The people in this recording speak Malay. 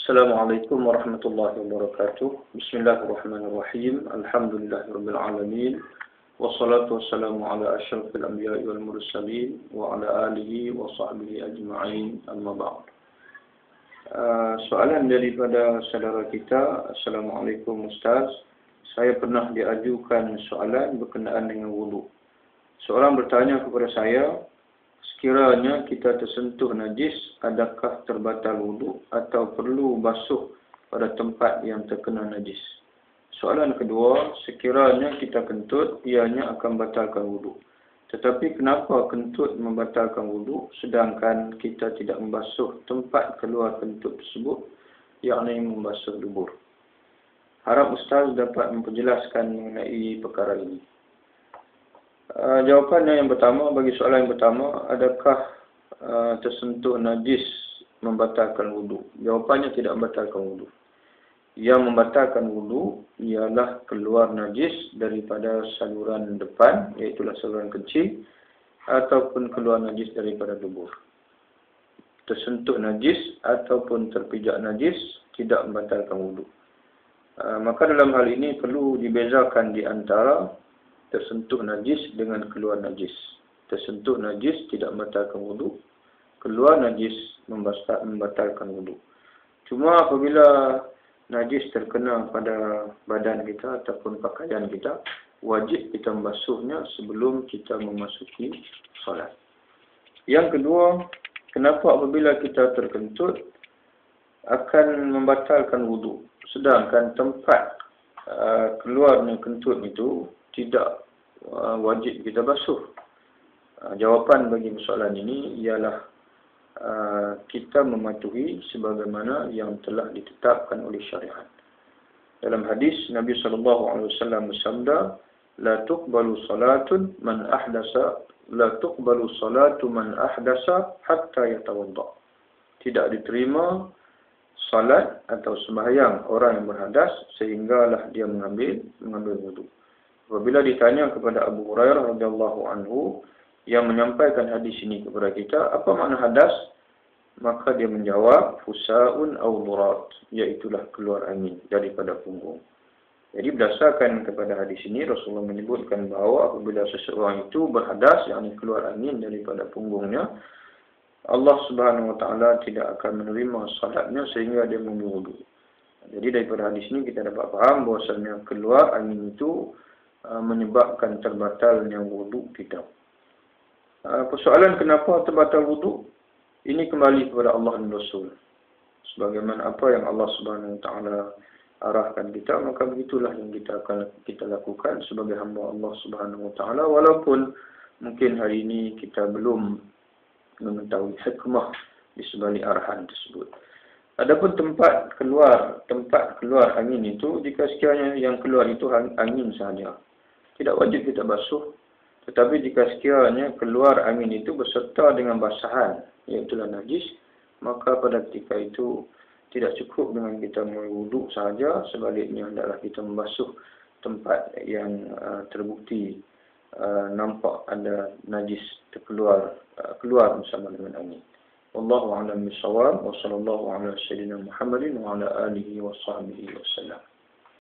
Assalamualaikum warahmatullahi wabarakatuh. Bismillahirrahmanirrahim. Alhamdulillahirabbil alamin. Wassalatu wassalamu ala asyrafil anbiya'i wal mursalin wa ala alihi wa sahbihi ajma'in. Amma ba'd. Soalan daripada saudara kita. Assalamualaikum Ustaz. Saya pernah diajukan soalan berkenaan dengan wudu. Seorang bertanya kepada saya, sekiranya kita tersentuh najis, adakah terbatal wudu atau perlu basuh pada tempat yang terkena najis? Soalan kedua, sekiranya kita kentut, ianya akan batalkan wudu. Tetapi kenapa kentut membatalkan wudu sedangkan kita tidak membasuh tempat keluar kentut tersebut, yakni membasuh dubur? Harap Ustaz dapat memperjelaskan mengenai perkara ini. Jawapannya yang pertama, bagi soalan yang pertama, adakah tersentuh najis membatalkan wudu? Jawapannya tidak membatalkan wudu. Yang membatalkan wudu ialah keluar najis daripada saluran depan, iaitu saluran kencing, ataupun keluar najis daripada dubur. Tersentuh najis ataupun terpijak najis tidak membatalkan wudu. Maka dalam hal ini perlu dibezakan di antara tersentuh najis dengan keluar najis. Tersentuh najis tidak membatalkan wudu. Keluar najis membatalkan wudu. Cuma apabila najis terkena pada badan kita ataupun pakaian kita, wajib kita membasuhnya sebelum kita memasuki solat. Yang kedua, kenapa apabila kita terkentut akan membatalkan wudu, sedangkan tempat keluarnya kentut itu tidak wajib kita basuh? Jawapan bagi soalan ini ialah kita mematuhi sebagaimana yang telah ditetapkan oleh syariat. Dalam hadis Nabi SAW bersabda, la tuqbalu salatu man ahdasa hatta yatawadda. Tidak diterima salat atau sembahyang orang yang berhadas sehinggalah dia mengambil wudu. Apabila ditanya kepada Abu Hurairah radhiyallahu anhu yang menyampaikan hadis ini kepada kita, apa makna hadas? Maka dia menjawab, fusaun aw durat, iaitulah keluar angin daripada punggung. Jadi berdasarkan kepada hadis ini, Rasulullah menyebutkan bahawa apabila seseorang itu berhadas, yakni keluar angin daripada punggungnya, Allah Subhanahu wa taala tidak akan menerima salatnya sehingga dia mengambil wudu. Jadi daripada hadis ini kita dapat faham bahawasanya keluar angin itu menyebabkan terbatalnya wudu kita. Persoalan kenapa terbatal wudu? Ini kembali kepada Allah dan Rasul. Sebagaimana apa yang Allah Subhanahu wa taala arahkan kita, maka begitulah yang kita lakukan sebagai hamba Allah Subhanahu wa taala, walaupun mungkin hari ini kita belum mengetahui hikmah di sebalik arahan tersebut. Adapun tempat keluar angin itu, jika sekiranya yang keluar itu angin sahaja, tidak wajib kita basuh. Tetapi jika sekiranya keluar angin itu beserta dengan basahan, iaitulah najis, maka pada ketika itu tidak cukup dengan kita berwudu sahaja, sebaliknya hendaklah kita membasuh tempat yang terbukti nampak ada najis keluar bersama dengan angin. Wallahu a'lam bishawab wa sallallahu ala sayyidina Muhammadin wa ala alihi wa sahbihi wasallam.